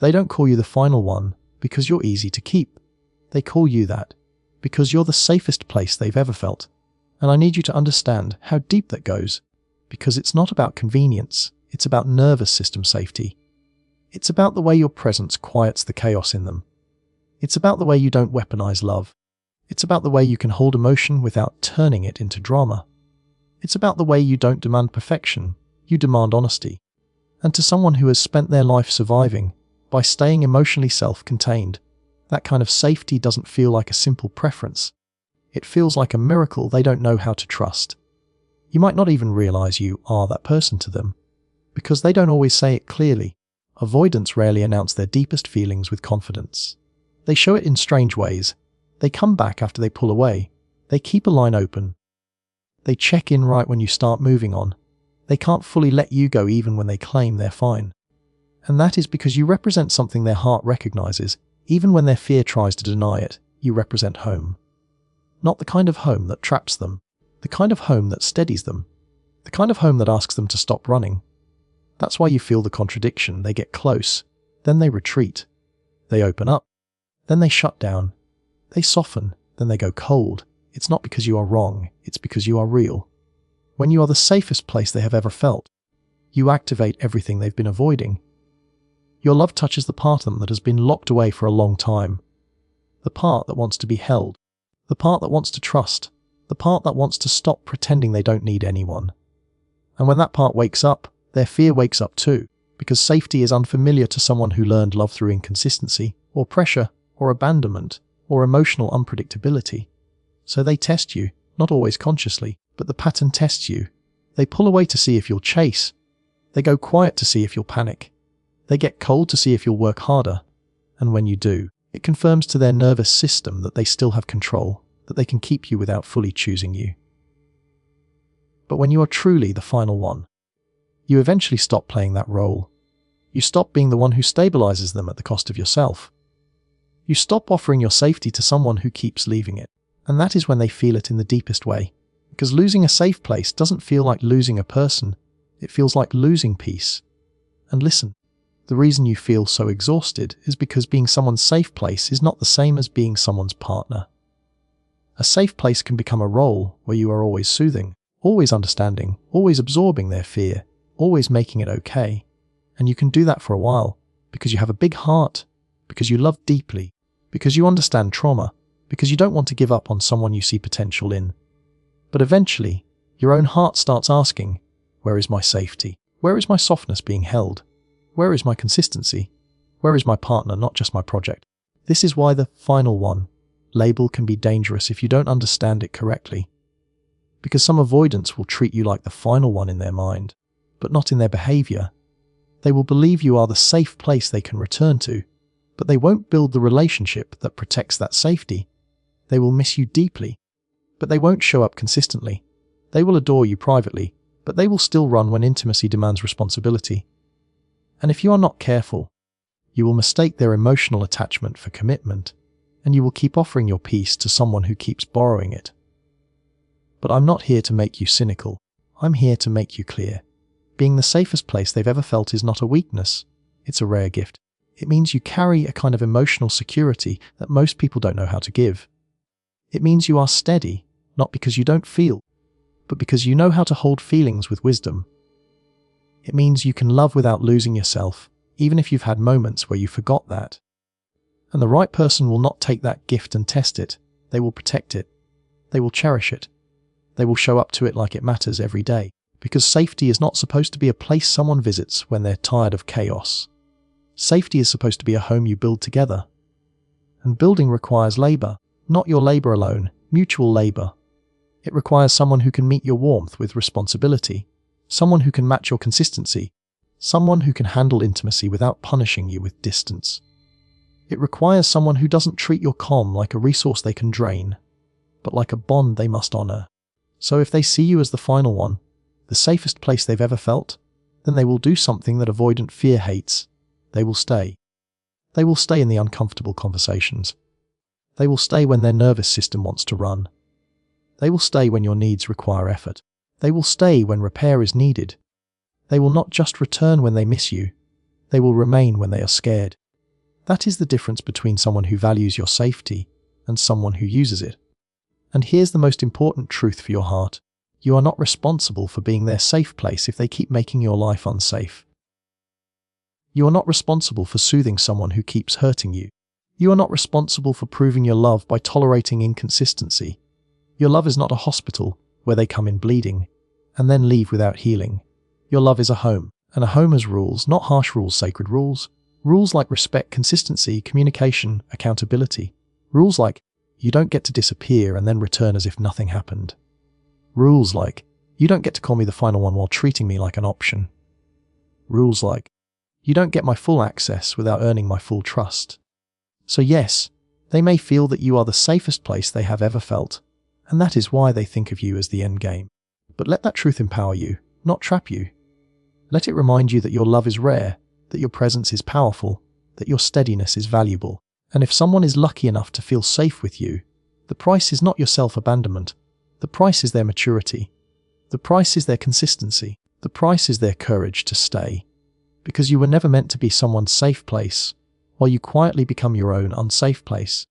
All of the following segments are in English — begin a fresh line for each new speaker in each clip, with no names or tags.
They don't call you the final one because you're easy to keep. They call you that because you're the safest place they've ever felt. And I need you to understand how deep that goes, because it's not about convenience, it's about nervous system safety. It's about the way your presence quiets the chaos in them. It's about the way you don't weaponize love. It's about the way you can hold emotion without turning it into drama. It's about the way you don't demand perfection, you demand honesty. And to someone who has spent their life surviving by staying emotionally self-contained, that kind of safety doesn't feel like a simple preference. It feels like a miracle they don't know how to trust. You might not even realize you are that person to them, because they don't always say it clearly. Avoidants rarely announce their deepest feelings with confidence. They show it in strange ways. They come back after they pull away. They keep a line open. They check in right when you start moving on. They can't fully let you go even when they claim they're fine. And that is because you represent something their heart recognizes. Even when their fear tries to deny it, you represent home. Not the kind of home that traps them, the kind of home that steadies them, the kind of home that asks them to stop running. That's why you feel the contradiction. They get close, then they retreat. They open up, then they shut down. They soften, then they go cold. It's not because you are wrong, it's because you are real. When you are the safest place they have ever felt, you activate everything they've been avoiding. Your love touches the part of them that has been locked away for a long time. The part that wants to be held. The part that wants to trust. The part that wants to stop pretending they don't need anyone. And when that part wakes up, their fear wakes up too, because safety is unfamiliar to someone who learned love through inconsistency, or pressure, or abandonment, or emotional unpredictability. So they test you, not always consciously, but the pattern tests you. They pull away to see if you'll chase. They go quiet to see if you'll panic. They get cold to see if you'll work harder. And when you do, it confirms to their nervous system that they still have control, that they can keep you without fully choosing you. But when you are truly the final one, you eventually stop playing that role. You stop being the one who stabilizes them at the cost of yourself. You stop offering your safety to someone who keeps leaving it. And that is when they feel it in the deepest way. Because losing a safe place doesn't feel like losing a person. It feels like losing peace. And listen, the reason you feel so exhausted is because being someone's safe place is not the same as being someone's partner. A safe place can become a role where you are always soothing, always understanding, always absorbing their fear, always making it okay. And you can do that for a while, because you have a big heart, because you love deeply, because you understand trauma, because you don't want to give up on someone you see potential in. But eventually, your own heart starts asking, where is my safety? Where is my softness being held? Where is my consistency? Where is my partner, not just my project? This is why the final one label can be dangerous if you don't understand it correctly. Because some avoidants will treat you like the final one in their mind, but not in their behavior. They will believe you are the safe place they can return to, but they won't build the relationship that protects that safety. They will miss you deeply, but they won't show up consistently. They will adore you privately, but they will still run when intimacy demands responsibility. And if you are not careful, you will mistake their emotional attachment for commitment, and you will keep offering your peace to someone who keeps borrowing it. But I'm not here to make you cynical. I'm here to make you clear. Being the safest place they've ever felt is not a weakness. It's a rare gift. It means you carry a kind of emotional security that most people don't know how to give. It means you are steady, not because you don't feel, but because you know how to hold feelings with wisdom. It means you can love without losing yourself, even if you've had moments where you forgot that. And the right person will not take that gift and test it. They will protect it. They will cherish it. They will show up to it like it matters every day. Because safety is not supposed to be a place someone visits when they're tired of chaos. Safety is supposed to be a home you build together. And building requires labor, not your labor alone, mutual labor. It requires someone who can meet your warmth with responsibility, someone who can match your consistency, someone who can handle intimacy without punishing you with distance. It requires someone who doesn't treat your calm like a resource they can drain, but like a bond they must honor. So if they see you as the final one, the safest place they've ever felt, then they will do something that avoidant fear hates. They will stay. They will stay in the uncomfortable conversations. They will stay when their nervous system wants to run. They will stay when your needs require effort. They will stay when repair is needed. They will not just return when they miss you. They will remain when they are scared. That is the difference between someone who values your safety and someone who uses it. And here's the most important truth for your heart. You are not responsible for being their safe place if they keep making your life unsafe. You are not responsible for soothing someone who keeps hurting you. You are not responsible for proving your love by tolerating inconsistency. Your love is not a hospital where they come in bleeding and then leave without healing. Your love is a home, and a home has rules, not harsh rules, sacred rules. Rules like respect, consistency, communication, accountability. Rules like you don't get to disappear and then return as if nothing happened. Rules like you don't get to call me the final one while treating me like an option. Rules like you don't get my full access without earning my full trust. So yes, they may feel that you are the safest place they have ever felt, and that is why they think of you as the end game. But let that truth empower you, not trap you. Let it remind you that your love is rare, that your presence is powerful, that your steadiness is valuable. And if someone is lucky enough to feel safe with you, the price is not your self-abandonment. The price is their maturity. The price is their consistency. The price is their courage to stay. Because you were never meant to be someone's safe place, while you quietly become your own unsafe place.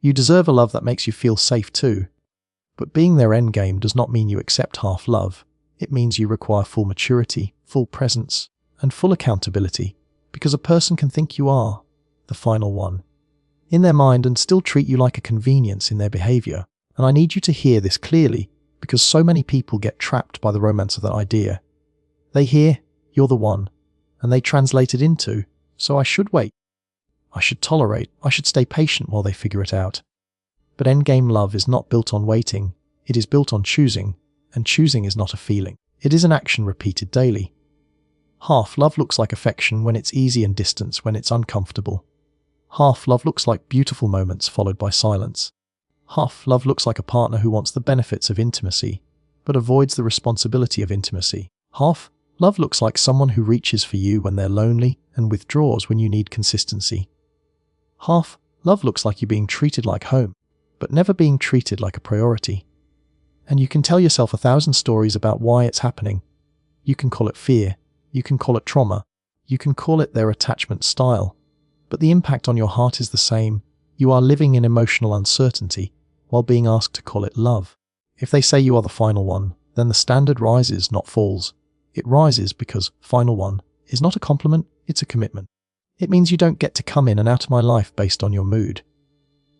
You deserve a love that makes you feel safe too. But being their endgame does not mean you accept half love. It means you require full maturity, full presence, and full accountability. Because a person can think you are the final one in their mind and still treat you like a convenience in their behavior. And I need you to hear this clearly, because so many people get trapped by the romance of that idea. They hear, you're the one, and they translate it into, so I should wait. I should tolerate, I should stay patient while they figure it out. But endgame love is not built on waiting, it is built on choosing, and choosing is not a feeling. It is an action repeated daily. Half love looks like affection when it's easy and distance when it's uncomfortable. Half love looks like beautiful moments followed by silence. Half love looks like a partner who wants the benefits of intimacy, but avoids the responsibility of intimacy. Half love looks like someone who reaches for you when they're lonely and withdraws when you need consistency. Half love looks like you being treated like home, but never being treated like a priority. And you can tell yourself 1,000 stories about why it's happening. You can call it fear, you can call it trauma, you can call it their attachment style. But the impact on your heart is the same. You are living in emotional uncertainty while being asked to call it love. If they say you are the final one, then the standard rises, not falls. It rises because final one is not a compliment, it's a commitment. It means you don't get to come in and out of my life based on your mood.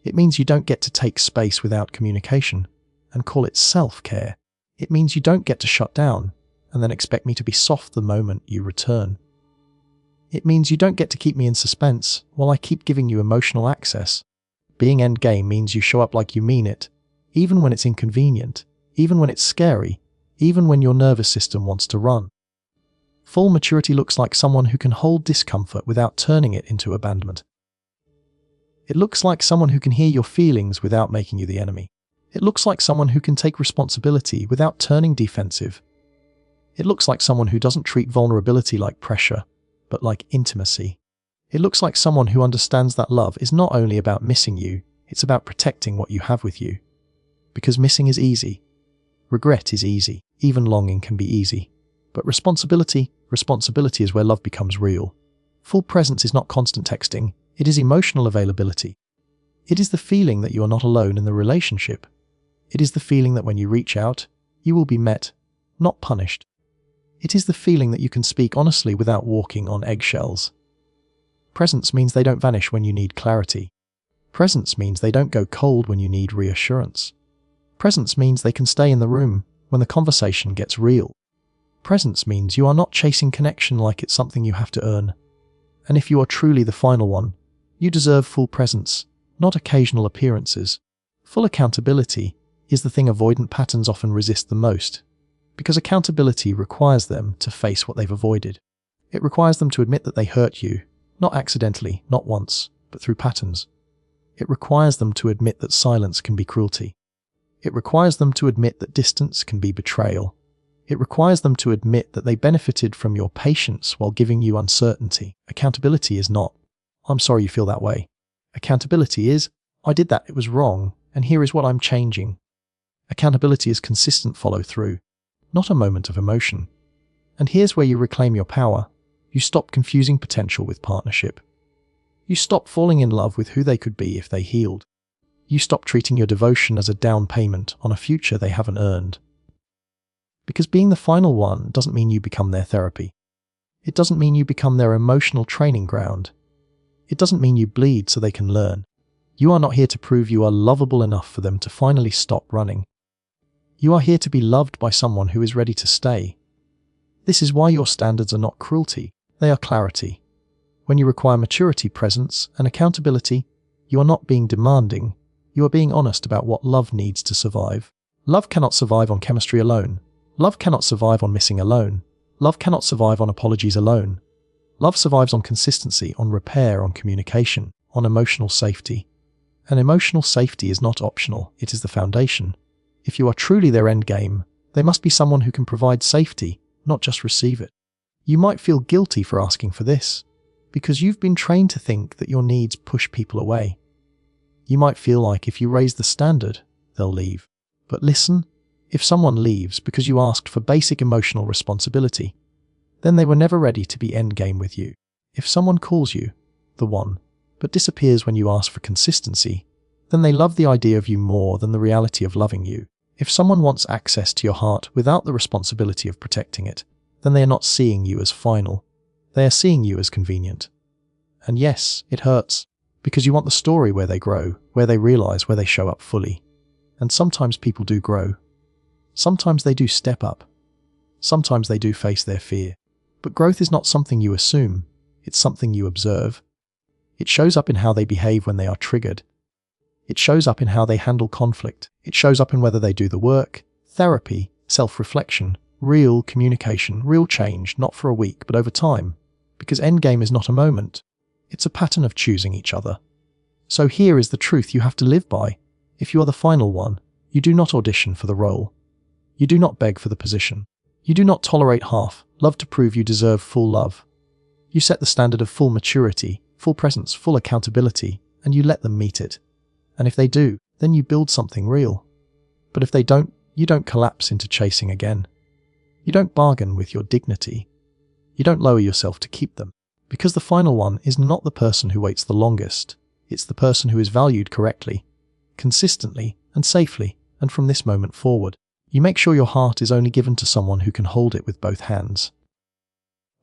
It means you don't get to take space without communication and call it self-care. It means you don't get to shut down and then expect me to be soft the moment you return. It means you don't get to keep me in suspense while I keep giving you emotional access. Being endgame means you show up like you mean it, even when it's inconvenient, even when it's scary, even when your nervous system wants to run. Full maturity looks like someone who can hold discomfort without turning it into abandonment. It looks like someone who can hear your feelings without making you the enemy. It looks like someone who can take responsibility without turning defensive. It looks like someone who doesn't treat vulnerability like pressure, but like intimacy. It looks like someone who understands that love is not only about missing you, it's about protecting what you have with you. Because missing is easy. Regret is easy. Even longing can be easy. But responsibility is where love becomes real. Full presence is not constant texting, it is emotional availability. It is the feeling that you are not alone in the relationship. It is the feeling that when you reach out, you will be met, not punished. It is the feeling that you can speak honestly without walking on eggshells. Presence means they don't vanish when you need clarity. Presence means they don't go cold when you need reassurance. Presence means they can stay in the room when the conversation gets real. Presence means you are not chasing connection like it's something you have to earn. And if you are truly the final one, you deserve full presence, not occasional appearances. Full accountability is the thing avoidant patterns often resist the most. Because accountability requires them to face what they've avoided. It requires them to admit that they hurt you, not accidentally, not once, but through patterns. It requires them to admit that silence can be cruelty. It requires them to admit that distance can be betrayal. It requires them to admit that they benefited from your patience while giving you uncertainty. Accountability is not, I'm sorry you feel that way. Accountability is, I did that, it was wrong, and here is what I'm changing. Accountability is consistent follow-through, not a moment of emotion. And here's where you reclaim your power. You stop confusing potential with partnership. You stop falling in love with who they could be if they healed. You stop treating your devotion as a down payment on a future they haven't earned. Because being the final one doesn't mean you become their therapy. It doesn't mean you become their emotional training ground. It doesn't mean you bleed so they can learn. You are not here to prove you are lovable enough for them to finally stop running. You are here to be loved by someone who is ready to stay. This is why your standards are not cruelty, they are clarity. When you require maturity, presence, and accountability, you are not being demanding, you are being honest about what love needs to survive. Love cannot survive on chemistry alone. Love cannot survive on missing alone. Love cannot survive on apologies alone. Love survives on consistency, on repair, on communication, on emotional safety. And emotional safety is not optional, it is the foundation. If you are truly their endgame, they must be someone who can provide safety, not just receive it. You might feel guilty for asking for this, because you've been trained to think that your needs push people away. You might feel like if you raise the standard, they'll leave. But listen, if someone leaves because you asked for basic emotional responsibility, then they were never ready to be endgame with you. If someone calls you the one, but disappears when you ask for consistency, then they love the idea of you more than the reality of loving you. If someone wants access to your heart without the responsibility of protecting it, then they are not seeing you as final. They are seeing you as convenient. And yes, it hurts, because you want the story where they grow, where they realize, where they show up fully. And sometimes people do grow. Sometimes they do step up. Sometimes they do face their fear. But growth is not something you assume, it's something you observe. It shows up in how they behave when they are triggered. It shows up in how they handle conflict. It shows up in whether they do the work, therapy, self-reflection, real communication, real change, not for a week, but over time. Because endgame is not a moment. It's a pattern of choosing each other. So here is the truth you have to live by. If you are the final one, you do not audition for the role. You do not beg for the position. You do not tolerate half love to prove you deserve full love. You set the standard of full maturity, full presence, full accountability, and you let them meet it. And if they do, then you build something real. But if they don't, you don't collapse into chasing again. You don't bargain with your dignity. You don't lower yourself to keep them. Because the final one is not the person who waits the longest. It's the person who is valued correctly, consistently, and safely, and from this moment forward. You make sure your heart is only given to someone who can hold it with both hands.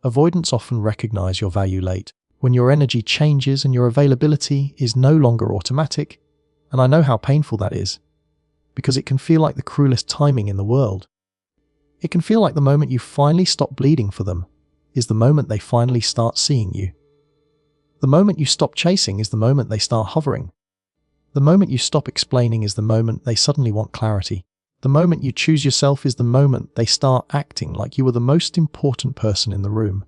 Avoidants often recognize your value late, when your energy changes and your availability is no longer automatic, and I know how painful that is, because it can feel like the cruelest timing in the world. It can feel like the moment you finally stop bleeding for them is the moment they finally start seeing you. The moment you stop chasing is the moment they start hovering. The moment you stop explaining is the moment they suddenly want clarity. The moment you choose yourself is the moment they start acting like you were the most important person in the room.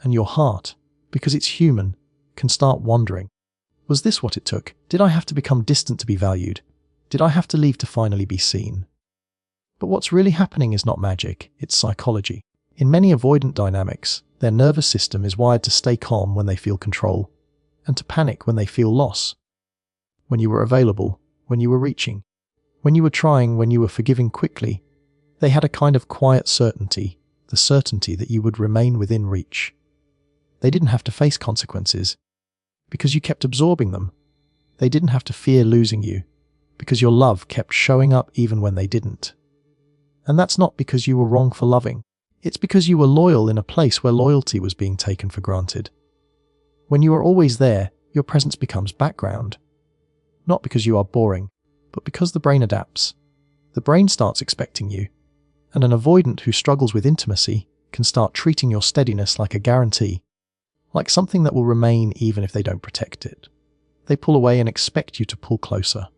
And your heart, because it's human, can start wondering, was this what it took? Did I have to become distant to be valued? Did I have to leave to finally be seen? But what's really happening is not magic, it's psychology. In many avoidant dynamics, their nervous system is wired to stay calm when they feel control, and to panic when they feel loss. When you were available, when you were reaching, when you were trying, when you were forgiving quickly, they had a kind of quiet certainty, the certainty that you would remain within reach. They didn't have to face consequences, because you kept absorbing them. They didn't have to fear losing you, because your love kept showing up even when they didn't. And that's not because you were wrong for loving. It's because you were loyal in a place where loyalty was being taken for granted. When you are always there, your presence becomes background. Not because you are boring, but because the brain adapts. The brain starts expecting you, and an avoidant who struggles with intimacy can start treating your steadiness like a guarantee, like something that will remain even if they don't protect it. They pull away and expect you to pull closer.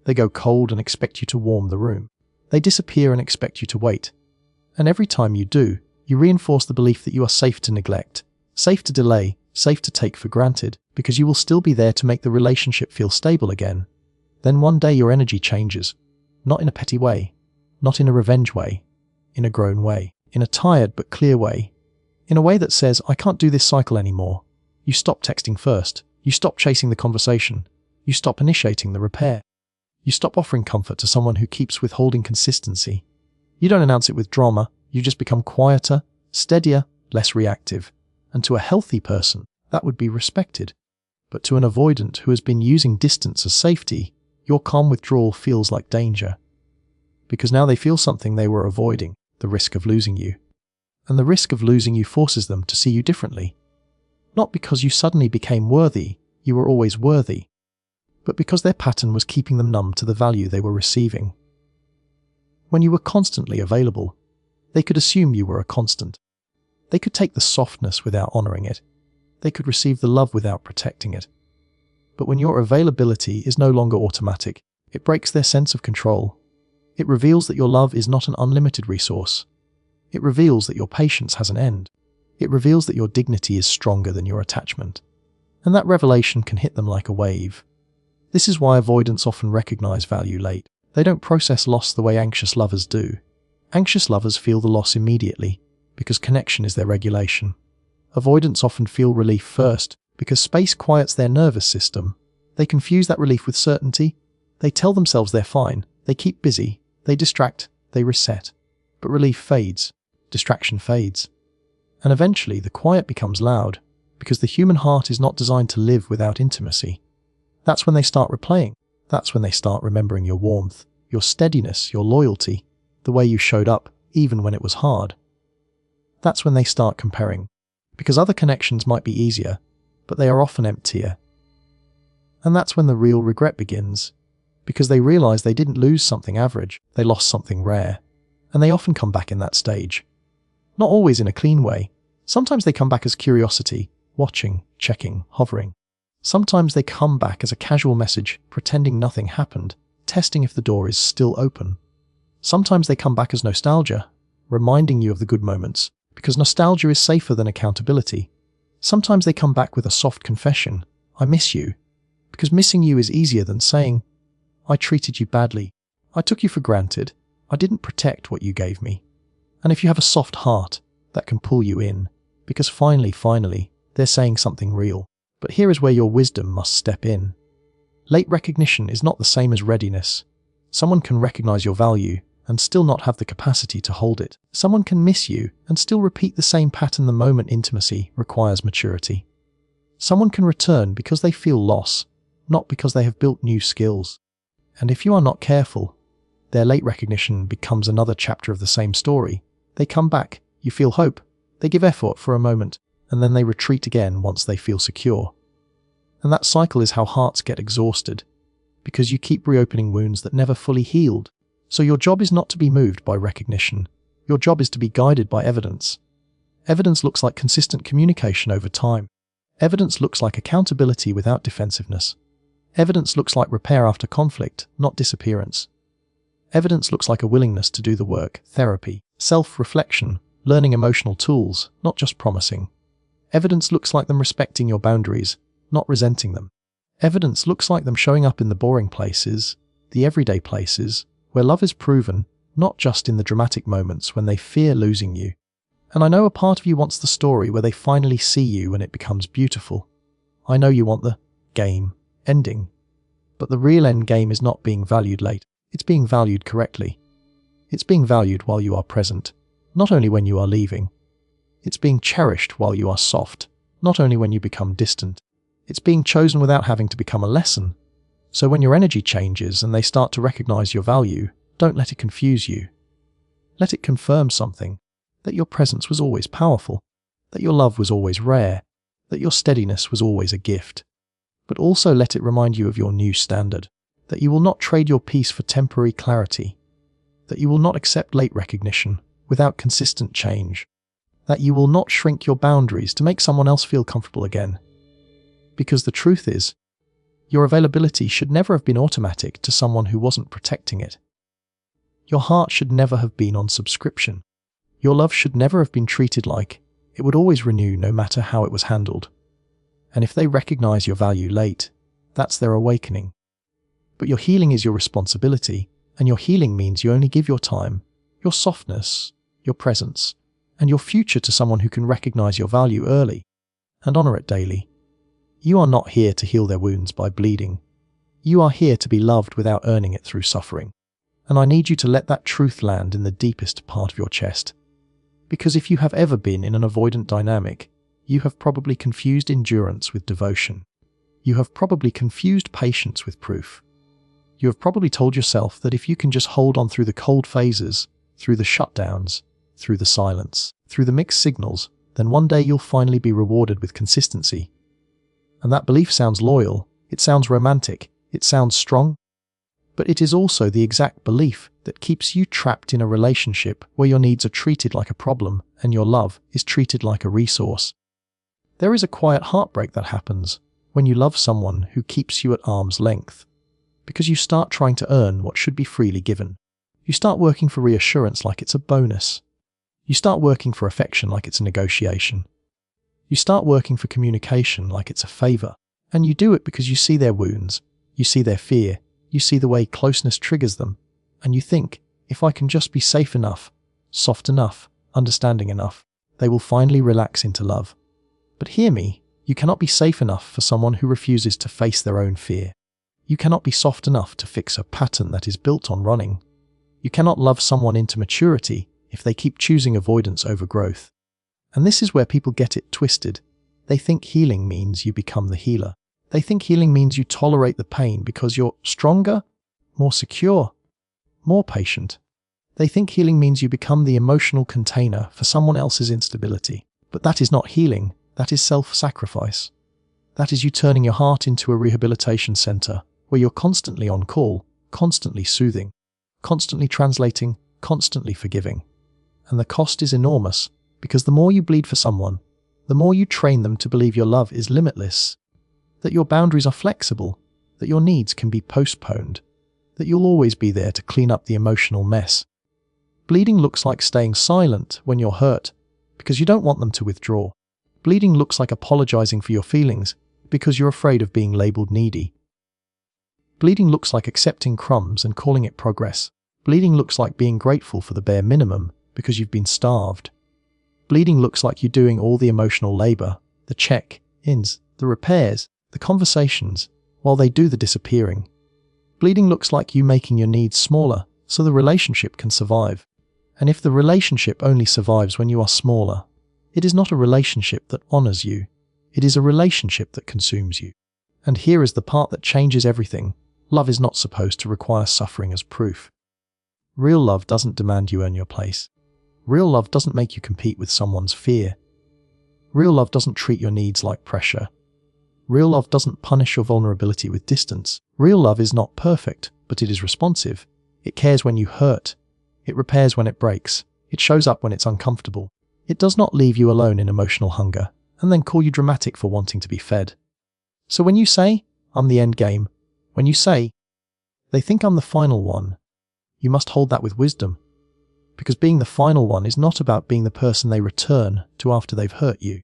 They go cold and expect you to warm the room. They disappear and expect you to wait. And every time you do, you reinforce the belief that you are safe to neglect, safe to delay, safe to take for granted, because you will still be there to make the relationship feel stable again. Then one day your energy changes, not in a petty way, not in a revenge way, in a grown way, in a tired but clear way, in a way that says, I can't do this cycle anymore. You stop texting first, you stop chasing the conversation, you stop initiating the repair, you stop offering comfort to someone who keeps withholding consistency. You don't announce it with drama, you just become quieter, steadier, less reactive, and to a healthy person, that would be respected. But to an avoidant who has been using distance as safety, your calm withdrawal feels like danger. Because now they feel something they were avoiding, the risk of losing you. And the risk of losing you forces them to see you differently. Not because you suddenly became worthy, you were always worthy, but because their pattern was keeping them numb to the value they were receiving. When you were constantly available, they could assume you were a constant. They could take the softness without honoring it. They could receive the love without protecting it. But when your availability is no longer automatic, it breaks their sense of control. It reveals that your love is not an unlimited resource. It reveals that your patience has an end. It reveals that your dignity is stronger than your attachment. And that revelation can hit them like a wave. This is why avoidants often recognize value late. They don't process loss the way anxious lovers do. Anxious lovers feel the loss immediately, because connection is their regulation. Avoidants often feel relief first, because space quiets their nervous system. They confuse that relief with certainty. They tell themselves they're fine. They keep busy. They distract. They reset. But relief fades. Distraction fades. And eventually the quiet becomes loud, because the human heart is not designed to live without intimacy. That's when they start replaying. That's when they start remembering your warmth, your steadiness, your loyalty, the way you showed up, even when it was hard. That's when they start comparing, because other connections might be easier, but they are often emptier. And that's when the real regret begins, because they realize they didn't lose something average, they lost something rare. And they often come back in that stage. Not always in a clean way. Sometimes they come back as curiosity, watching, checking, hovering. Sometimes they come back as a casual message, pretending nothing happened, testing if the door is still open. Sometimes they come back as nostalgia, reminding you of the good moments, because nostalgia is safer than accountability. Sometimes they come back with a soft confession, I miss you, because missing you is easier than saying, I treated you badly, I took you for granted, I didn't protect what you gave me. And if you have a soft heart, that can pull you in, because finally, they're saying something real. But here is where your wisdom must step in. Late recognition is not the same as readiness. Someone can recognize your value and still not have the capacity to hold it. Someone can miss you and still repeat the same pattern the moment intimacy requires maturity. Someone can return because they feel loss, not because they have built new skills. And if you are not careful, their late recognition becomes another chapter of the same story. They come back, you feel hope, they give effort for a moment, and then they retreat again once they feel secure. And that cycle is how hearts get exhausted, because you keep reopening wounds that never fully healed. So your job is not to be moved by recognition. Your job is to be guided by evidence. Evidence looks like consistent communication over time. Evidence looks like accountability without defensiveness. Evidence looks like repair after conflict, not disappearance. Evidence looks like a willingness to do the work, therapy, self-reflection, learning emotional tools, not just promising. Evidence looks like them respecting your boundaries, not resenting them. Evidence looks like them showing up in the boring places, the everyday places, where love is proven, not just in the dramatic moments when they fear losing you. And I know a part of you wants the story where they finally see you and it becomes beautiful. I know you want the game ending. But the real end game is not being valued late. It's being valued correctly. It's being valued while you are present, not only when you are leaving. It's being cherished while you are soft, not only when you become distant. It's being chosen without having to become a lesson. So when your energy changes and they start to recognize your value, don't let it confuse you. Let it confirm something, that your presence was always powerful, that your love was always rare, that your steadiness was always a gift. But also let it remind you of your new standard, that you will not trade your peace for temporary clarity, that you will not accept late recognition without consistent change, that you will not shrink your boundaries to make someone else feel comfortable again. Because the truth is, your availability should never have been automatic to someone who wasn't protecting it. Your heart should never have been on subscription. Your love should never have been treated like it would always renew no matter how it was handled. And if they recognize your value late, that's their awakening. But your healing is your responsibility, and your healing means you only give your time, your softness, your presence, and your future to someone who can recognize your value early and honor it daily. You are not here to heal their wounds by bleeding. You are here to be loved without earning it through suffering. And I need you to let that truth land in the deepest part of your chest. Because if you have ever been in an avoidant dynamic, you have probably confused endurance with devotion. You have probably confused patience with proof. You have probably told yourself that if you can just hold on through the cold phases, through the shutdowns, through the silence, through the mixed signals, then one day you'll finally be rewarded with consistency. And that belief sounds loyal, it sounds romantic, it sounds strong, but it is also the exact belief that keeps you trapped in a relationship where your needs are treated like a problem and your love is treated like a resource. There is a quiet heartbreak that happens when you love someone who keeps you at arm's length, because you start trying to earn what should be freely given. You start working for reassurance like it's a bonus. You start working for affection like it's a negotiation. You start working for communication like it's a favor. And you do it because you see their wounds, you see their fear, you see the way closeness triggers them, and you think, if I can just be safe enough, soft enough, understanding enough, they will finally relax into love. But hear me, you cannot be safe enough for someone who refuses to face their own fear. You cannot be soft enough to fix a pattern that is built on running. You cannot love someone into maturity if they keep choosing avoidance over growth. And this is where people get it twisted. They think healing means you become the healer. They think healing means you tolerate the pain because you're stronger, more secure, more patient. They think healing means you become the emotional container for someone else's instability. But that is not healing, that is self-sacrifice. That is you turning your heart into a rehabilitation center where you're constantly on call, constantly soothing, constantly translating, constantly forgiving. And the cost is enormous, because the more you bleed for someone, the more you train them to believe your love is limitless, that your boundaries are flexible, that your needs can be postponed, that you'll always be there to clean up the emotional mess. Bleeding looks like staying silent when you're hurt, because you don't want them to withdraw. Bleeding looks like apologizing for your feelings, because you're afraid of being labeled needy. Bleeding looks like accepting crumbs and calling it progress. Bleeding looks like being grateful for the bare minimum, because you've been starved. Bleeding looks like you doing all the emotional labor, the check-ins, the repairs, the conversations, while they do the disappearing. Bleeding looks like you making your needs smaller so the relationship can survive. And if the relationship only survives when you are smaller, it is not a relationship that honors you. It is a relationship that consumes you. And here is the part that changes everything. Love is not supposed to require suffering as proof. Real love doesn't demand you earn your place. Real love doesn't make you compete with someone's fear. Real love doesn't treat your needs like pressure. Real love doesn't punish your vulnerability with distance. Real love is not perfect, but it is responsive. It cares when you hurt. It repairs when it breaks. It shows up when it's uncomfortable. It does not leave you alone in emotional hunger, and then call you dramatic for wanting to be fed. So when you say, I'm the end game, when you say, they think I'm the final one, you must hold that with wisdom. Because being the final one is not about being the person they return to after they've hurt you.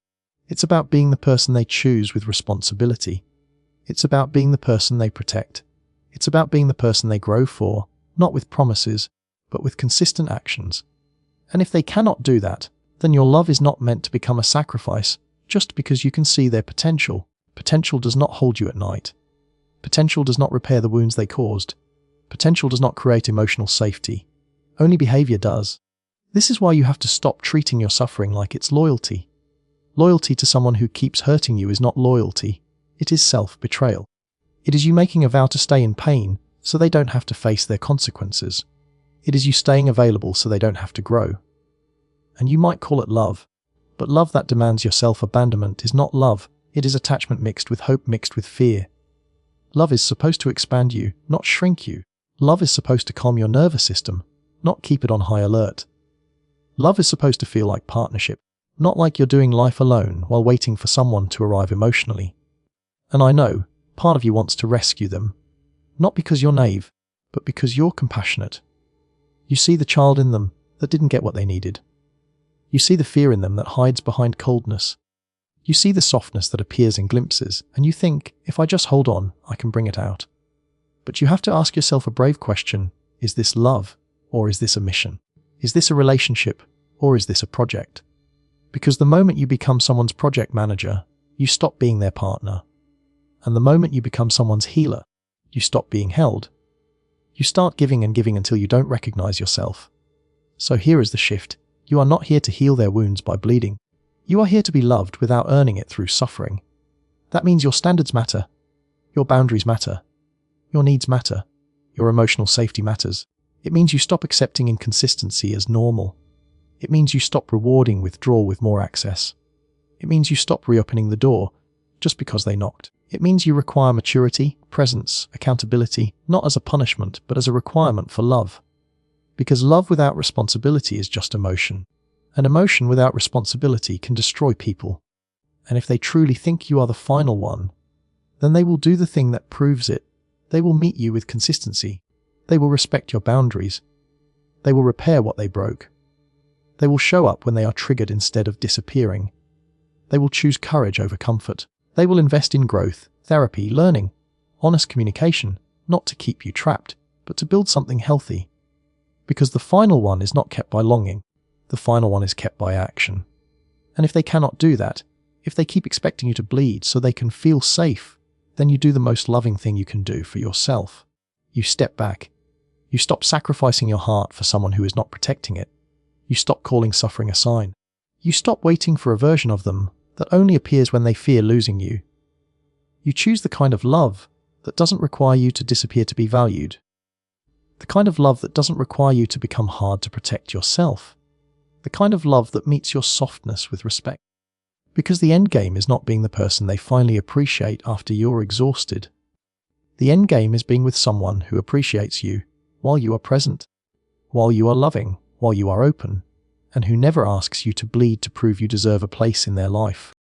It's about being the person they choose with responsibility. It's about being the person they protect. It's about being the person they grow for, not with promises, but with consistent actions. And if they cannot do that, then your love is not meant to become a sacrifice just because you can see their potential. Potential does not hold you at night. Potential does not repair the wounds they caused. Potential does not create emotional safety. Only behavior does. This is why you have to stop treating your suffering like it's loyalty. Loyalty to someone who keeps hurting you is not loyalty. It is self-betrayal. It is you making a vow to stay in pain so they don't have to face their consequences. It is you staying available so they don't have to grow. And you might call it love, but love that demands your self-abandonment is not love. It is attachment mixed with hope mixed with fear. Love is supposed to expand you, not shrink you. Love is supposed to calm your nervous system, not keep it on high alert. Love is supposed to feel like partnership, not like you're doing life alone while waiting for someone to arrive emotionally. And I know, part of you wants to rescue them, not because you're naive, but because you're compassionate. You see the child in them that didn't get what they needed. You see the fear in them that hides behind coldness. You see the softness that appears in glimpses, and you think, if I just hold on, I can bring it out. But you have to ask yourself a brave question. Is this love, or is this a mission? Is this a relationship, or is this a project? Because the moment you become someone's project manager, you stop being their partner. And the moment you become someone's healer, you stop being held. You start giving and giving until you don't recognize yourself. So here is the shift. You are not here to heal their wounds by bleeding. You are here to be loved without earning it through suffering. That means your standards matter. Your boundaries matter. Your needs matter. Your emotional safety matters. It means you stop accepting inconsistency as normal. It means you stop rewarding withdrawal with more access. It means you stop reopening the door just because they knocked. It means you require maturity, presence, accountability, not as a punishment, but as a requirement for love. Because love without responsibility is just emotion. And emotion without responsibility can destroy people. And if they truly think you are the final one, then they will do the thing that proves it. They will meet you with consistency. They will respect your boundaries. They will repair what they broke. They will show up when they are triggered instead of disappearing. They will choose courage over comfort. They will invest in growth, therapy, learning, honest communication, not to keep you trapped, but to build something healthy. Because the final one is not kept by longing. The final one is kept by action. And if they cannot do that, if they keep expecting you to bleed so they can feel safe, then you do the most loving thing you can do for yourself. You step back. You stop sacrificing your heart for someone who is not protecting it. You stop calling suffering a sign. You stop waiting for a version of them that only appears when they fear losing you. You choose the kind of love that doesn't require you to disappear to be valued. The kind of love that doesn't require you to become hard to protect yourself. The kind of love that meets your softness with respect. Because the end game is not being the person they finally appreciate after you're exhausted. The end game is being with someone who appreciates you while you are present, while you are loving, while you are open, and who never asks you to bleed to prove you deserve a place in their life.